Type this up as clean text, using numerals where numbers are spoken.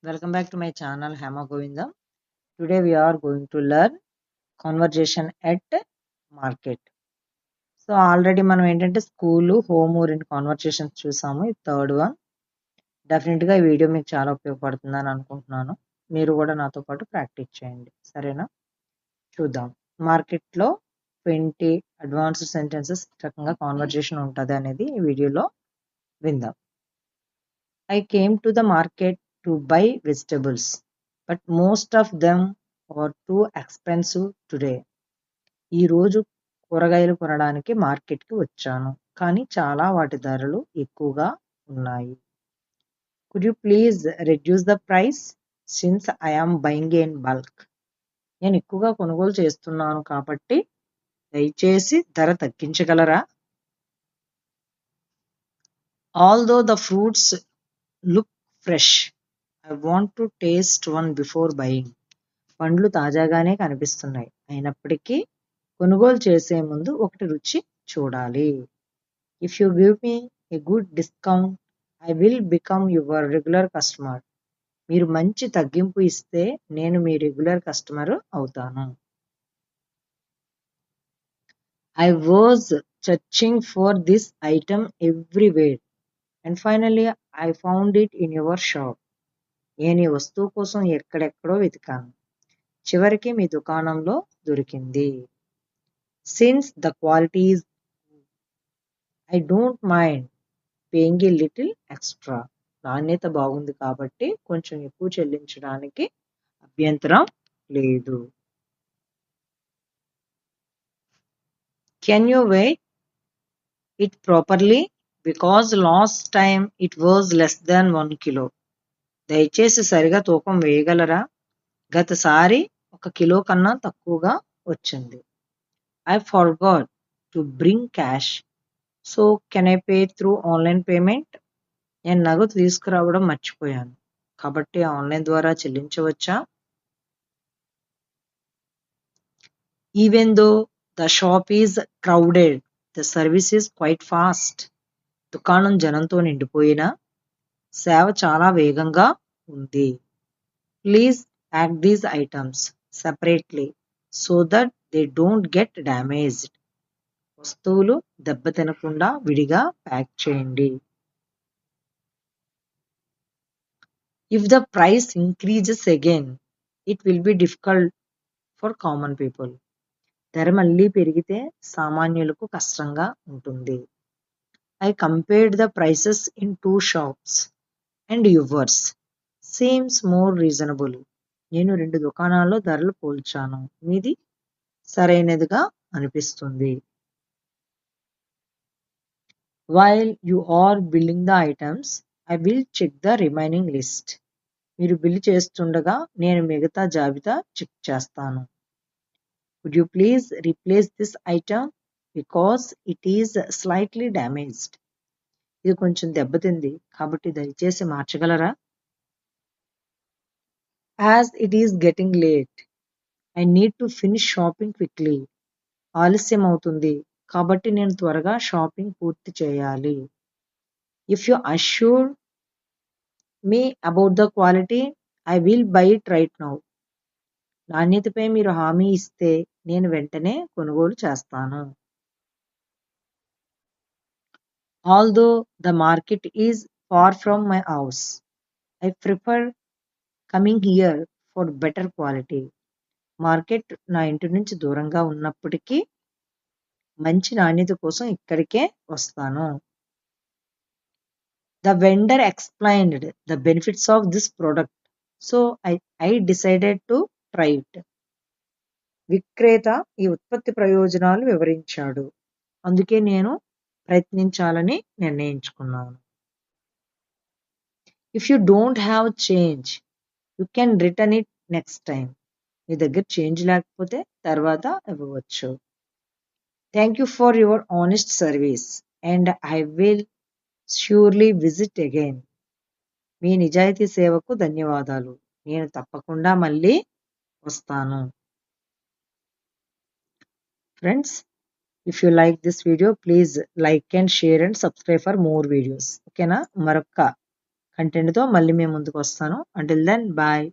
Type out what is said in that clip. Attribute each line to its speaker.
Speaker 1: Welcome back to my channel Hema Govindam. Today we are going to learn conversation at market. So already మనం ఏంటంటే school home orient conversations చూసాము. ఈ third one డెఫినెట్గా ఈ video మీకు చాలా ఉపయోగపడుతుందని అనుకుంటున్నాను. మీరు కూడా నాతో పాటు ప్రాక్టీస్ చేయండి, సరేనా? చూద్దాం. మార్కెట్లో 20 అడ్వాన్స్డ్ సెంటెన్సెస్ రకంగా కాన్వర్సేషన్ ఉంటుంది అనేది ఈ వీడియోలో విందాం. I came to the market to buy vegetables, but most of them are too expensive today. ఈ రోజు కూరగాయలు కొనడానికి మార్కెట్కి వచ్చాను, కానీ చాలా వాటి ధరలు ఎక్కువగా ఉన్నాయి. Could you please reduce the price since I am buying in bulk? నేను ఎక్కువగా కొనుగోలు చేస్తున్నాను కాబట్టి దయచేసి ధర తగ్గించగలరా? Although the fruits look fresh, I want to taste one before buying. పండ్లు తాజాగానే కనిపిస్తున్నాయి, అయినప్పటికీ కొనుగోలు చేసే ముందు ఒకటి రుచి చూడాలి. If you give me a good discount, I will become your regular customer. మీరు మంచి తగ్గింపు ఇస్తే నేను మీ రెగ్యులర్ కస్టమర్ అవుతాను. I was searching for this item everywhere and finally I found it in your shop. నేను ఈ వస్తువు కోసం ఎక్కడెక్కడో వెతికాను, చివరికి మీ దుకాణంలో దొరికింది. Since the quality is, I don't mind paying a little extra. నాణ్యత బాగుంది కాబట్టి కొంచెం ఎక్కువ చెల్లించడానికి అభ్యంతరం లేదు. Can you weight it properly because last time it was less than 1 kilo. దయచేసి సరిగా తూకం వేయగలరా? గతసారి 1 కిలో కన్నా తక్కువగా వచ్చింది. I forgot to bring cash, so can I pay through online payment? నేను నగదు తీసుకురావడం మర్చిపోయాను, కాబట్టి ఆన్లైన్ ద్వారా చెల్లించవచ్చా? Even though the shop is crowded, the service is quiet fast. దుకాణం జనంతో నిండిపోయినా సేవ చాలా వేగంగా ఉంది. Please pack these items separately so that they don't get damaged. వస్తువులు దెబ్బతినకుండా విడిగా ప్యాక్ చేయండి. If the price increases again, it will be difficult for common people. ధర మళ్ళీ పెరిగితే సామాన్యులకు కష్టంగా ఉంటుంది. I compared the prices in 2 shops and yours seems more reasonable. నేను 2 దుకాణాల్లో ధరలు పోల్చాను, మీది సరైనదిగా అనిపిస్తుంది. While you are billing the items, I will check the remaining list. మీరు బిల్లు చేస్తుండగా నేను మిగతా జాబితా చెక్ చేస్తాను. Would you please replace this item because it is slightly damaged? ఇది కొంచెం దెబ్బతింది కాబట్టి దయచేసి మార్చగలరా? As it is getting late, I need to finish shopping quickly. ఆలస్యం అవుతుంది కాబట్టి నేను త్వరగా షాపింగ్ పూర్తి చేయాలి. If you assure me about the quality, I will buy it right now. నాణ్యతపై మీరు హామీ ఇస్తే నేను వెంటనే కొనుగోలు చేస్తాను. Although the market is far from my house, I prefer coming here for better quality. Market నా ఇంటి నుంచి దూరంగా ఉన్నప్పటికీ మంచి నాణ్యత కోసం ఇక్కడికే వస్తాను. The vendor explained the benefits of this product, so I decided to try it. విక్రేత ఈ ఉత్పత్తి ప్రయోజనాలు వివరించాడు, అందుకే నేను ప్రయత్నించాలని నిర్ణయించుకున్నాను. If you don't have change, you can return it next time. మీ దగ్గర చేంజ్ లేకపోతే తర్వాత ఇవ్వవచ్చు. Thank you for your honest service and I will surely visit again. మీ నిజాయితీ సేవకు ధన్యవాదాలు, నేను తప్పకుండా మళ్ళీ వస్తాను. Friends, if you like this video, please like and share and subscribe for more videos. ఓకేనా? మరొక కంటెంట్‌తో మళ్ళీ మీ ముందుకొస్తాను. Until then bye.